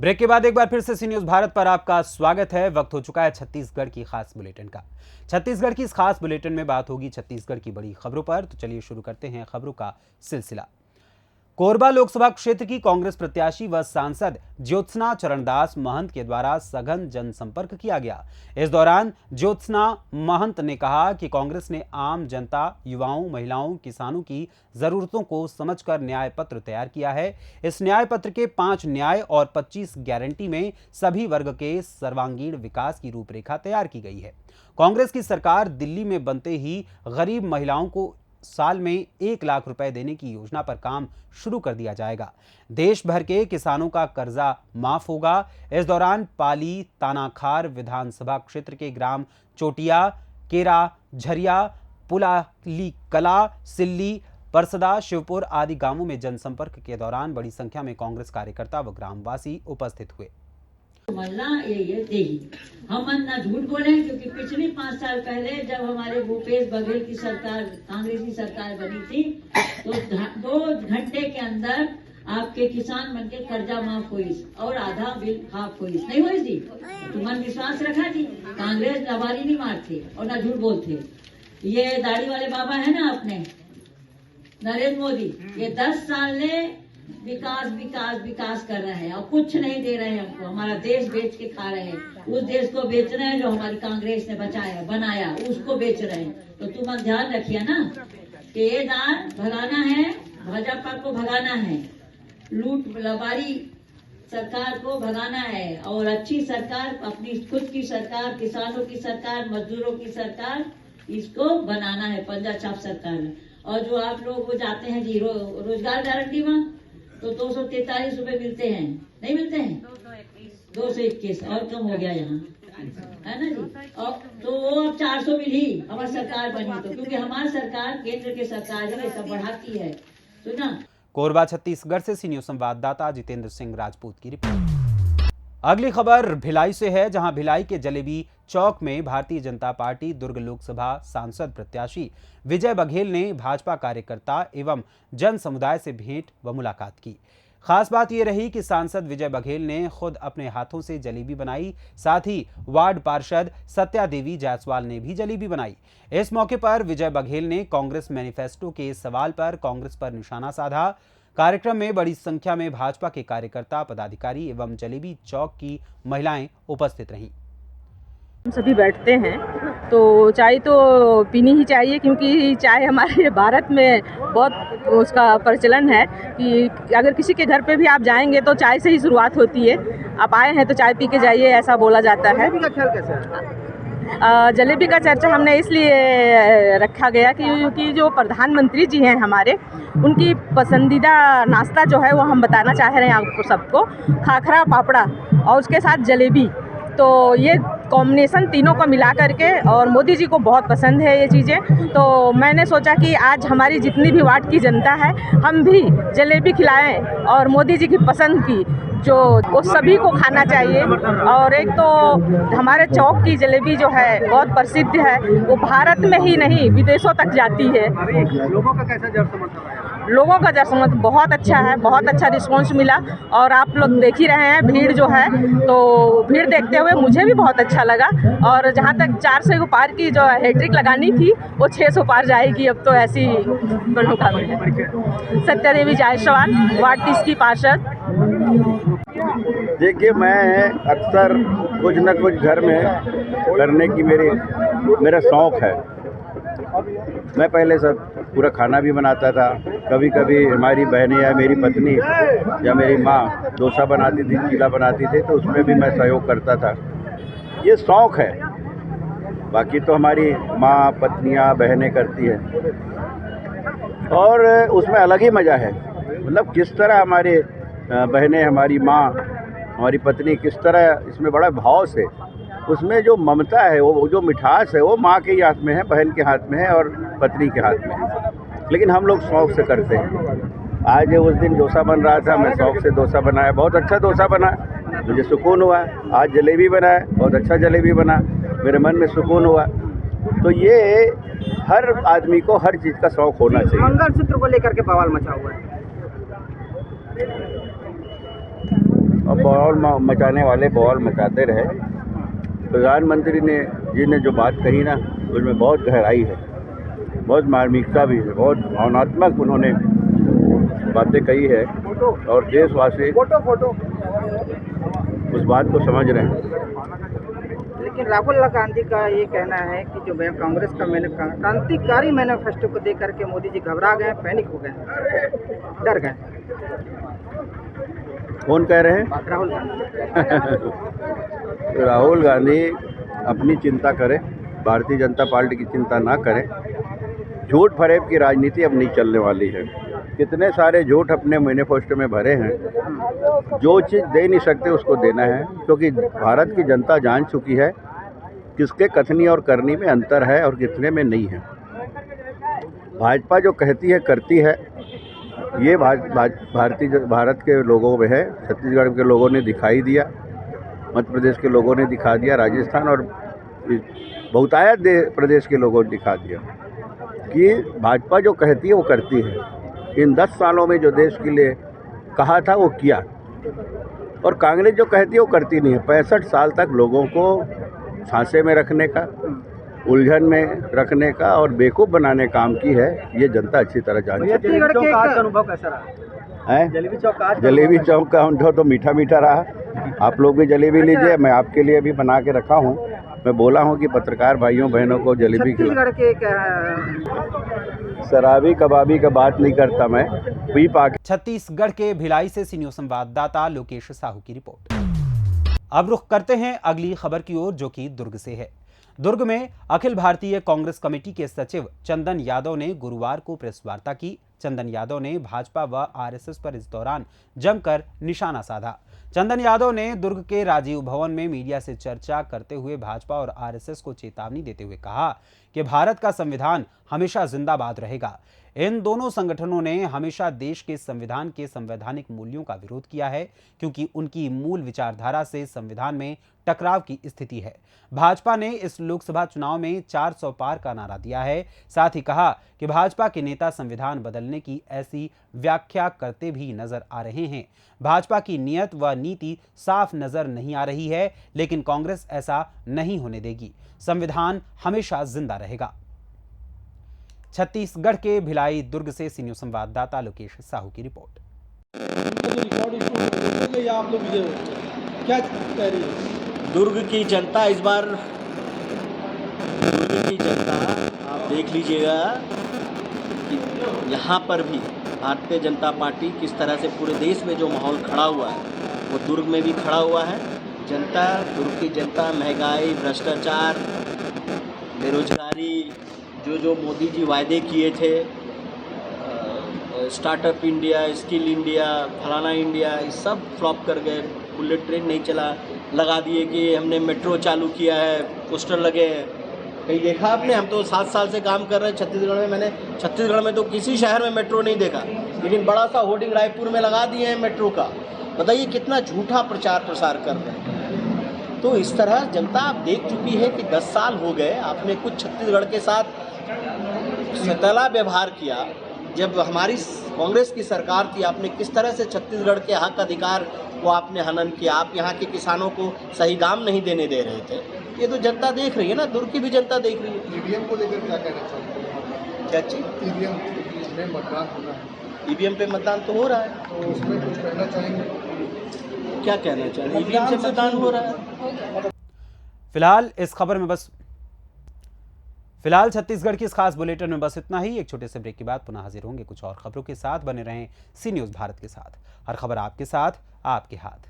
Break के बाद एक बार फिर से सी न्यूज़ भारत पर आपका स्वागत है। वक्त हो चुका है छत्तीसगढ़ की खास बुलेटिन का। छत्तीसगढ़ की इस खास बुलेटिन में बात होगी छत्तीसगढ़ की बड़ी खबरों पर। तो चलिए शुरू करते हैं खबरों का सिलसिला। कोरबा लोकसभा क्षेत्र की कांग्रेस प्रत्याशी व सांसद ज्योत्सना चरणदास महंत के द्वारा सघन जनसंपर्क किया गया। इस दौरान ज्योत्सना महंत ने कहा कि कांग्रेस ने आम जनता, युवाओं, महिलाओं, किसानों की जरूरतों को समझकर न्याय पत्र तैयार किया है। इस न्याय पत्र के 5 न्याय और 25 गारंटी में सभी वर्ग के सर्वांगीण विकास की रूपरेखा तैयार की गई है। कांग्रेस की सरकार दिल्ली में बनते ही गरीब महिलाओं को साल में 1 लाख रुपए देने की योजना पर काम शुरू कर दिया जाएगा। देश भर के किसानों का कर्जा माफ होगा। इस दौरान पाली, तानाखार विधानसभा क्षेत्र के ग्राम चोटिया, केरा, झरिया, पुलाली कला, सिल्ली, परसदा, शिवपुर आदि गांवों में जनसंपर्क के दौरान बड़ी संख्या में कांग्रेस कार्यकर्ता व ग्रामवासी उपस्थित हुए। समझना ये देगी। हम ना झूठ बोले, क्योंकि पिछले 5 साल पहले जब हमारे भूपेश बघेल की सरकार, कांग्रेस की सरकार बनी थी, तो 2 घंटे के अंदर आपके किसान मन के कर्जा माफ हुई और आधा बिल हाफ हुई। नहीं हुई थी? तुमने विश्वास रखा जी। कांग्रेस लबारी नहीं मारते और ना झूठ बोलते। ये दाढ़ी वाले बाबा है ना अपने नरेंद्र मोदी, ये 10 साल ने विकास विकास विकास कर रहे हैं और कुछ नहीं दे रहे हैं हमको। हमारा देश बेच के खा रहे हैं। उस देश को बेच रहे हैं जो हमारी कांग्रेस ने बचाया बनाया, उसको बेच रहे हैं। तो तुम ध्यान रखिए ना कि ये दान भगाना है, भाजपा को भगाना है, लूट लबारी सरकार को भगाना है और अच्छी सरकार, अपनी खुद की सरकार, किसानों की सरकार, मजदूरों की सरकार, इसको बनाना है पंजा छाप सरकार में। और जो आप लोग वो जाते हैं जी रोजगार गारंटी में, तो 243 रुपए मिलते हैं, नहीं मिलते हैं? 221 और कम हो गया यहाँ, है ना जी। और तो वो अब 400 मिल ही हमारी सरकार बनी तो, क्योंकि हमारी सरकार केंद्र की सरकार है, सब बढ़ाती है। सुना। कोरबा छत्तीसगढ़ से सी न्यूज़ संवाददाता जितेंद्र सिंह राजपूत की रिपोर्ट। अगली खबर भिलाई से है, जहां भिलाई के जलेबी चौक में भारतीय जनता पार्टी दुर्ग लोकसभा सांसद प्रत्याशी विजय बघेल ने भाजपा कार्यकर्ता एवं जन समुदाय से भेंट व मुलाकात की। खास बात यह रही कि सांसद विजय बघेल ने खुद अपने हाथों से जलेबी बनाई। साथ ही वार्ड पार्षद सत्या देवी जायसवाल ने भी जलेबी बनाई। इस मौके पर विजय बघेल ने कांग्रेस मैनिफेस्टो के सवाल पर कांग्रेस पर निशाना साधा। कार्यक्रम में बड़ी संख्या में भाजपा के कार्यकर्ता, पदाधिकारी एवं जलेबी चौक की महिलाएं उपस्थित रहीं। हम सभी बैठते हैं तो चाय तो पीनी ही चाहिए, क्योंकि चाय हमारे भारत में बहुत उसका प्रचलन है कि अगर किसी के घर पे भी आप जाएंगे तो चाय से ही शुरुआत होती है। आप आए हैं तो चाय पी के जाइए, ऐसा बोला जाता है। जलेबी का चर्चा हमने इसलिए रखा गया क्योंकि जो प्रधानमंत्री जी हैं हमारे, उनकी पसंदीदा नाश्ता जो है वो हम बताना चाह रहे हैं आपको सबको, खाखरा पापड़ा और उसके साथ जलेबी। तो ये कॉम्बिनेशन तीनों को मिला करके, और मोदी जी को बहुत पसंद है ये चीज़ें, तो मैंने सोचा कि आज हमारी जितनी भी वार्ड की जनता है, हम भी जलेबी खिलाएं और मोदी जी की पसंद की जो वो सभी को खाना चाहिए। और एक तो हमारे चौक की जलेबी जो है बहुत प्रसिद्ध है, वो भारत में ही नहीं विदेशों तक जाती है। लोगों का कैसा जन समर्थन रहा है? लोगों का जन समर्थन बहुत अच्छा है, बहुत अच्छा रिस्पांस मिला। और आप लोग देख ही रहे हैं भीड़ जो है, तो भीड़ देखते हुए मुझे भी बहुत अच्छा लगा। और जहाँ तक 400 को पार की जो हैट्रिक लगानी थी, वो 600 पार जाएगी अब तो, ऐसी मनोकामना है। सत्या देवी जायसवाल, वार्ड 30 की पार्षद। देखिए, मैं अक्सर कुछ न कुछ घर में करने की मेरा शौक़ है। मैं पहले सब पूरा खाना भी बनाता था। कभी कभी हमारी बहनें या मेरी पत्नी या मेरी माँ डोसा बनाती थी, चीला बनाती थी, तो उसमें भी मैं सहयोग करता था। ये शौक़ है। बाकी तो हमारी माँ, पत्नियाँ, बहनें करती हैं और उसमें अलग ही मज़ा है। मतलब किस तरह हमारे बहनें, हमारी माँ, हमारी पत्नी किस तरह इसमें बड़ा भाव से, उसमें जो ममता है, वो जो मिठास है, वो माँ के ही हाथ में है, बहन के हाथ में है और पत्नी के हाथ में है। लेकिन हम लोग शौक़ से करते हैं। आज उस दिन डोसा बन रहा था, मैं शौक़ से डोसा बनाया, बहुत अच्छा डोसा बना, मुझे सुकून हुआ। आज जलेबी बनाया, बहुत अच्छा जलेबी बना, मेरे मन में सुकून हुआ। तो ये हर आदमी को हर चीज़ का शौक़ होना चाहिए। मंगलसूत्र को लेकर के बवाल मचा हुआ है। और बवाल मचाने वाले बवाल मचाते रहे। प्रधानमंत्री जी ने जो बात कही ना, उसमें बहुत गहराई है, बहुत मार्मिकता भी है, बहुत भावनात्मक उन्होंने बातें कही है और देशवासी उस बात को समझ रहे हैं। लेकिन राहुल गांधी का ये कहना है कि जो कांग्रेस का क्रांतिकारी मैनिफेस्टो को देख करके मोदी जी घबरा गए, पैनिक हो गए, डर गए। कौन कह रहे हैं? राहुल गांधी। राहुल गांधी अपनी चिंता करें, भारतीय जनता पार्टी की चिंता ना करें। झूठ फरेब की राजनीति अब नहीं चलने वाली है। कितने सारे झूठ अपने मैनिफेस्टो में भरे हैं, जो चीज़ दे नहीं सकते उसको देना है, क्योंकि भारत की जनता जान चुकी है किसके कथनी और करनी में अंतर है और कितने में नहीं है। भाजपा जो कहती है करती है, ये भारत के लोगों में है। छत्तीसगढ़ के लोगों ने दिखाई दिया, मध्य प्रदेश के लोगों ने दिखा दिया, राजस्थान और बहुतायत प्रदेश के लोगों ने दिखा दिया कि भाजपा जो कहती है वो करती है। इन 10 सालों में जो देश के लिए कहा था वो किया, और कांग्रेस जो कहती है वो करती नहीं है। 65 साल तक लोगों को झांसे में रखने का, उलझन में रखने का और बेवकूफ़ बनाने काम की है। ये जनता अच्छी तरह जानती है। छत्तीसगढ़ के अनुभव कैसा रहा है? जलेबी चौक का अनुभव तो मीठा मीठा रहा। आप लोग भी जलेबी लीजिए, मैं आपके लिए भी बना के रखा हूँ। मैं बोला हूँ कि पत्रकार भाइयों बहनों को जलेबी छत्तीसगढ़ के शराबी कबाबी का बात नहीं करता मैं, पी पा के। छत्तीसगढ़ के भिलाई से सी न्यूज़ संवाददाता लोकेश साहू की रिपोर्ट। अब रुख करते हैं अगली खबर की ओर, जो कि दुर्ग से है। दुर्ग में अखिल भारतीय कांग्रेस कमेटी के सचिव चंदन यादव ने गुरुवार को प्रेस वार्ता की। चंदन यादव ने भाजपा व आरएसएस पर इस दौरान जमकर निशाना साधा। चंदन यादव ने दुर्ग के राजीव भवन में मीडिया से चर्चा करते हुए भाजपा और आरएसएस को चेतावनी देते हुए कहा कि भारत का संविधान हमेशा जिंदाबाद रहेगा। इन दोनों संगठनों ने हमेशा देश के संविधान के संवैधानिक मूल्यों का विरोध किया है, क्योंकि उनकी मूल विचारधारा से संविधान में टकराव की स्थिति है। भाजपा ने इस लोकसभा चुनाव में 400 पार का नारा दिया है। साथ ही कहा कि भाजपा के नेता संविधान बदलने की ऐसी व्याख्या करते भी नजर आ रहे हैं। भाजपा की नीयत व नीति साफ नजर नहीं आ रही है, लेकिन कांग्रेस ऐसा नहीं होने देगी। संविधान हमेशा जिंदा रहेगा। छत्तीसगढ़ के भिलाई दुर्ग से सी न्यूज़ संवाददाता लोकेश साहू की रिपोर्ट। दुर्ग की जनता इस बार, दुर्ग की जनता आप देख लीजिएगा कि यहाँ पर भी भारतीय जनता पार्टी किस तरह से पूरे देश में जो माहौल खड़ा हुआ है वो दुर्ग में भी खड़ा हुआ है। जनता, दुर्ग की जनता महंगाई, भ्रष्टाचार, बेरोजगारी, जो मोदी जी वायदे किए थे, स्टार्टअप इंडिया, स्किल इंडिया, फलाना इंडिया, ये सब फ्लॉप कर गए। बुलेट ट्रेन नहीं चला, लगा दिए कि हमने मेट्रो चालू किया है, पोस्टर लगे हैं। कहीं देखा आपने? हम तो 7 साल से काम कर रहे हैं छत्तीसगढ़ में। मैंने छत्तीसगढ़ में तो किसी शहर में मेट्रो नहीं देखा, लेकिन बड़ा सा होर्डिंग रायपुर में लगा दिए हैं मेट्रो का। बताइए कितना झूठा प्रचार प्रसार कर रहे हैं। तो इस तरह जनता आप देख चुकी है कि 10 साल हो गए, आपने कुछ छत्तीसगढ़ के साथ सतला व्यवहार किया। जब हमारी कांग्रेस की सरकार थी, आपने किस तरह से छत्तीसगढ़ के हक अधिकार को आपने हनन किया। आप यहाँ के किसानों को सही दाम नहीं देने दे रहे थे। ये तो जनता देख रही है ना, दुर्ग की भी जनता देख रही है। ईवीएम को लेकर क्या कहना चाहते हैं? क्या चीज? ईवीएम में मतदान होना है। ईवीएम पे मतदान तो हो रहा है, तो उसमें कुछ कहना चाहेंगे? क्या कहना चाहेंगे? ईवीएम से मतदान हो रहा है। फिलहाल छत्तीसगढ़ की इस खास बुलेटिन में बस इतना ही। एक छोटे से ब्रेक के बाद पुनः हाजिर होंगे कुछ और खबरों के साथ। बने रहें सी न्यूज़ भारत के साथ। हर खबर आपके साथ, आपके हाथ।